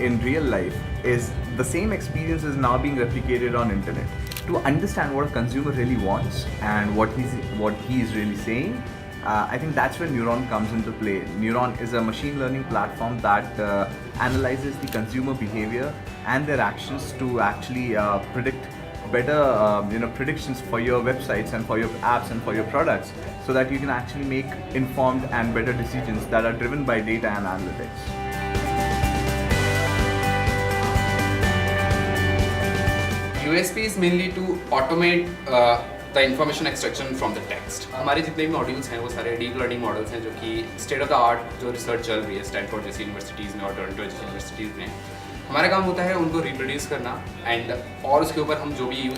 in real life is the same experience is now being replicated on internet. To understand what a consumer really wants and what he is really saying, I think that's where Neuron comes into play. Neuron is a machine learning platform that analyzes the consumer behavior and their actions to actually predict better predictions for your websites and for your apps and for your products, so that you can actually make informed and better decisions that are driven by data and analytics. USP is mainly to automate the information extraction from the text. हमारे जितने भी modules हैं वो सारे deep learning models हैं जो कि state of the art जो रिसर्च चल रही है स्टैनफोर्ड जैसी यूनिवर्सिटीज़ में और टोरंटो जैसी यूनिवर्सिटीज़ में। हमारा काम होता है उनको रिप्रोड्यूस करना एंड और उसके ऊपर हम जो भी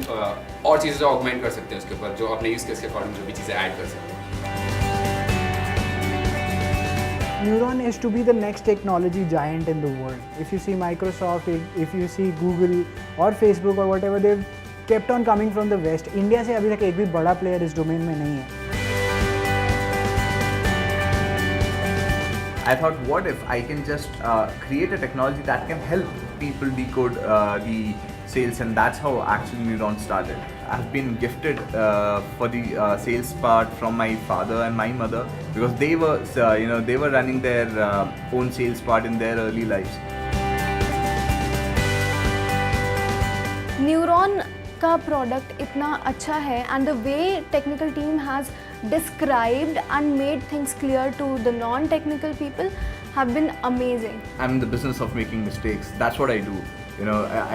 और चीज़ें जो ऑगमेंट कर सकते हैं उसके ऊपर जो अपने यूज़ केस के अकॉर्डिंग जो भी चीज़ें ऐड कर सकते हैं। Neuron is to be the next technology giant in the world. If you see Microsoft, if you see Google or Facebook or whatever, they've kept on coming from the West. India से अभी तक एक भी बड़ा player इस domain में नहीं है. I thought, what if I can just create a technology that can help people decode the sales, and that's how actually Neuron started. I've been gifted for the sales part from my father and my mother, because they were they were running their own sales part in their early lives. Neuron का product इतना अच्छा है and the way technical team has described and made things clear to the non-technical people have been amazing. I'm in the business of making mistakes. That's what I do.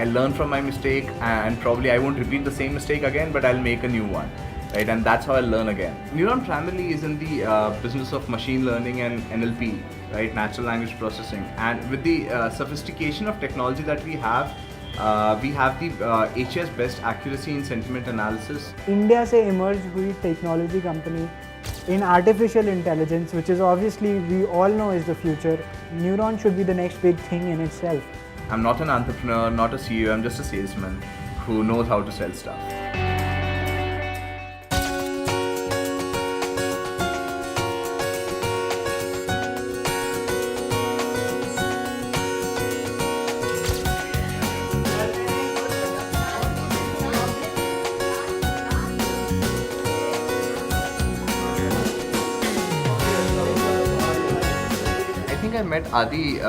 I learn from my mistake, and probably I won't repeat the same mistake again, but I'll make a new one, right? And that's how I'll learn again. Neuron primarily is in the business of machine learning and NLP, right? Natural language processing. And with the sophistication of technology that we have the Asia's best accuracy in sentiment analysis. India से emerge हुई technology company in artificial intelligence, which is obviously we all know is the future. Neuron should be the next big thing in itself. I'm not an entrepreneur, not a CEO, I'm just a salesman who knows how to sell stuff. I met Adi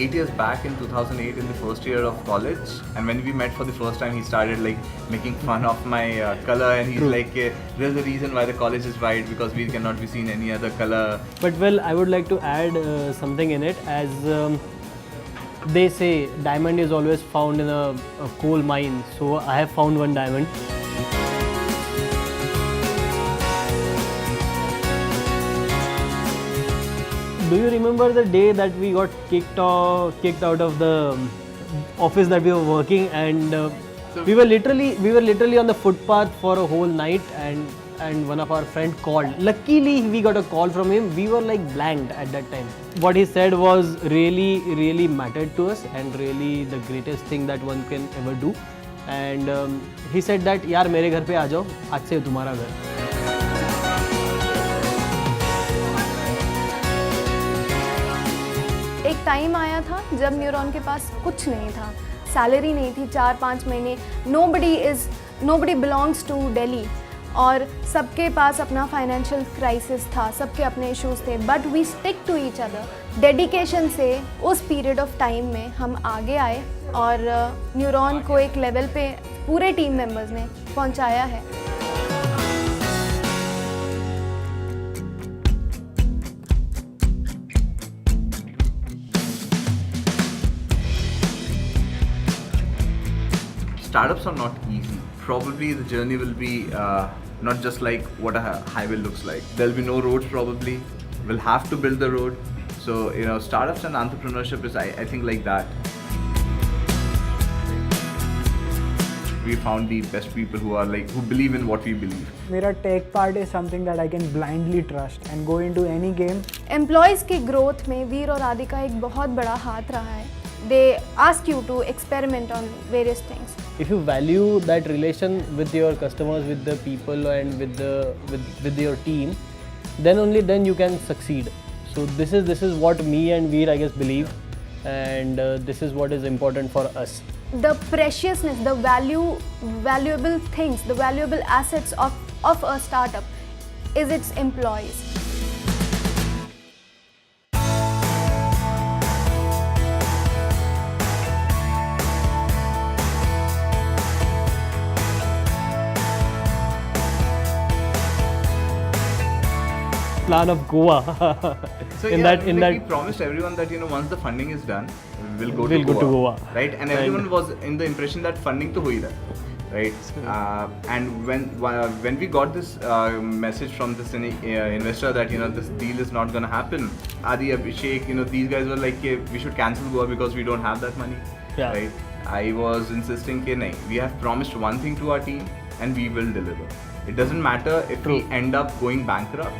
8 years back in 2008 in the first year of college, and when we met for the first time he started making fun of my color, and he's like, there's a reason why the college is white, because we cannot be seen any other color. But well, I would like to add something in it, as they say diamond is always found in a coal mine, so I have found one diamond. Do you remember the day that we got kicked out of the office that we were working, and we were literally on the footpath for a whole night, and one of our friend called. Luckily we got a call from him. We were like blanked at that time. What he said was really mattered to us, and really the greatest thing that one can ever do. And he said that यार मेरे घर पे आ जाओ, आज से तुम्हारा घर. एक टाइम आया था जब न्यूरॉन के पास कुछ नहीं था, सैलरी नहीं थी 4-5 महीने, nobody belongs to Delhi, और सबके पास अपना फाइनेंशियल क्राइसिस था, सबके अपने इश्यूज थे, but we stick to each other. Dedication से उस पीरियड ऑफ टाइम में हम आगे आए और न्यूरॉन को एक लेवल पे पूरे टीम मेंबर्स ने पहुंचाया है. Startups are not easy. Probably the journey will be not just like what a highway looks like. There'll be no roads probably. We'll have to build the road. So, startups and entrepreneurship is, I think, like that. We found the best people who believe in what we believe. मेरा tech part is something that I can blindly trust and go into any game. Employees की growth में वीर और आदि का एक बहुत बड़ा हाथ रहा है. They ask you to experiment on various things. If you value that relation with your customers, with the people, and with your team, then only then you can succeed. So this is what me and Veer, I guess, believe. and this is what is important for us. The preciousness, the valuable things, the valuable assets of a startup is its employees. Plan of Goa. So we promised everyone that when the funding is done, we'll go to Goa, right? And everyone was in the impression that funding to hui raha, right? And when we got this message from this investor that this deal is not gonna happen, Adi, Abhishek, these guys were like, we should cancel Goa because we don't have that money, right? I was insisting that we have promised one thing to our team and we will deliver. It doesn't matter if we end up going bankrupt.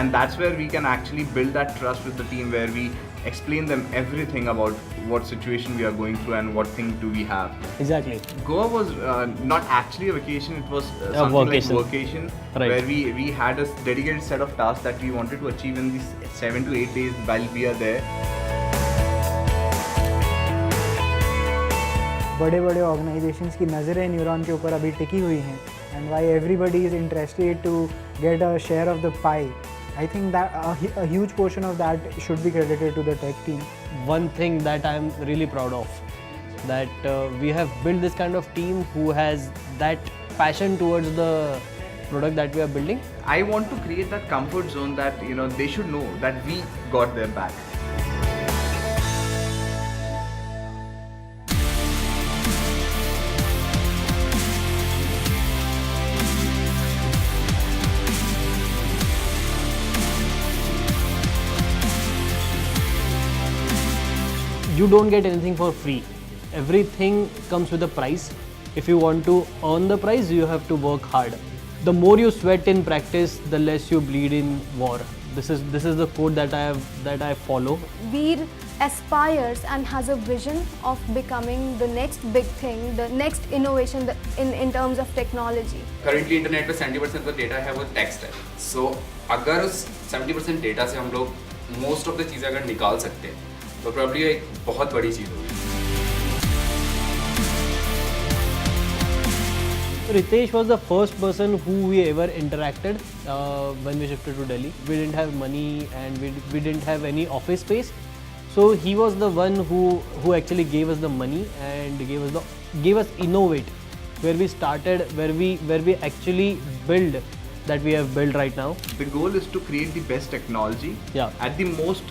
And that's where we can actually build that trust with the team, where we explain them everything about what situation we are going through and what thing do we have. Exactly. Goa was not actually a vacation, it was something like vacation, right, where we had a dedicated set of tasks that we wanted to achieve in these 7 to 8 days while we are there. बड़े बड़े organisations की नज़रें neuron के ऊपर अभी टिकी हुई हैं, and why everybody is interested to get a share of the pie. I think that a huge portion of that should be credited to the tech team. One thing that I'm really proud of, that we have built this kind of team who has that passion towards the product that we are building. I want to create that comfort zone that they should know that we got their back. You don't get anything for free. Everything comes with a price. If you want to earn the prize, you have to work hard. The more you sweat in practice, the less you bleed in war. This is the code that I follow. Veer aspires and has a vision of becoming the next big thing, the next innovation in terms of technology. Currently internet पे 70% का data है वो text है. So अगर उस 70% data से हम लोग मोस्ट ऑफ द चीज़ें अगर निकाल सकते हैं तो probably एक बहुत बड़ी चीज़ होगी. Ritesh was the first person who we ever interacted when we shifted to Delhi. We didn't have money and we didn't have any office space. So he was the one who actually gave us the money and gave us Innov8, where we started, where we actually build that we have built right now. The goal is to create the best technology at the most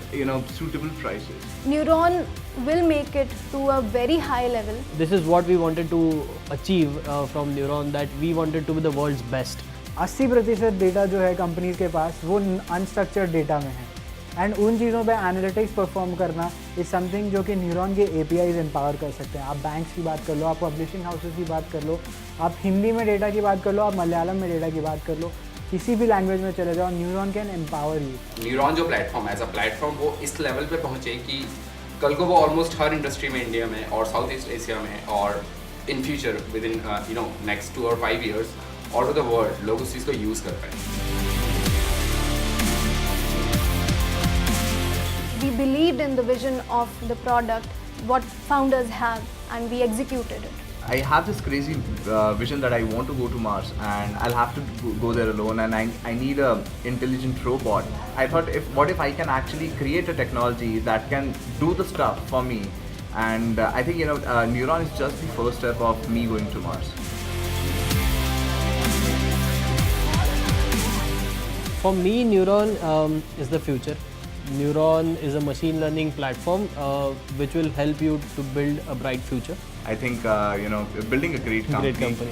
suitable prices. Neuron will make it to a very high level. This is what we wanted to achieve from Neuron, that we wanted to be the world's best. 80% data जो है companies के पास वो unstructured data में है, and उन चीज़ों पे analytics perform करना इज समथिंग जो कि न्यूरॉन के APIs एम्पावर कर सकते हैं. आप बैंक्स की बात कर लो, आप पब्लिशिंग हाउसेस की बात कर लो, आप हिंदी में डेटा की बात कर लो, आप मलयालम में डेटा की बात कर लो, किसी भी लैंग्वेज में चले जाओ, neuron can empower you. Neuron जो प्लेटफॉर्म है, एज अ प्लेटफॉर्म वो इस लेवल पे पहुँचे कि कल को वो ऑलमोस्ट हर इंडस्ट्री में इंडिया में और साउथ ईस्ट एशिया में और in future with in next 2 or 5 years all over the world लोग उस चीज़ को यूज़ कर पाए. We believed in the vision of the product, what founders have, and we executed it. I have this crazy vision that I want to go to Mars, and I'll have to go there alone, and I need a intelligent robot. I thought, what if I can actually create a technology that can do the stuff for me, and I think Neuron is just the first step of me going to Mars. For me, Neuron is the future. Neuron is a machine learning platform which will help you to build a bright future. I think building a great company.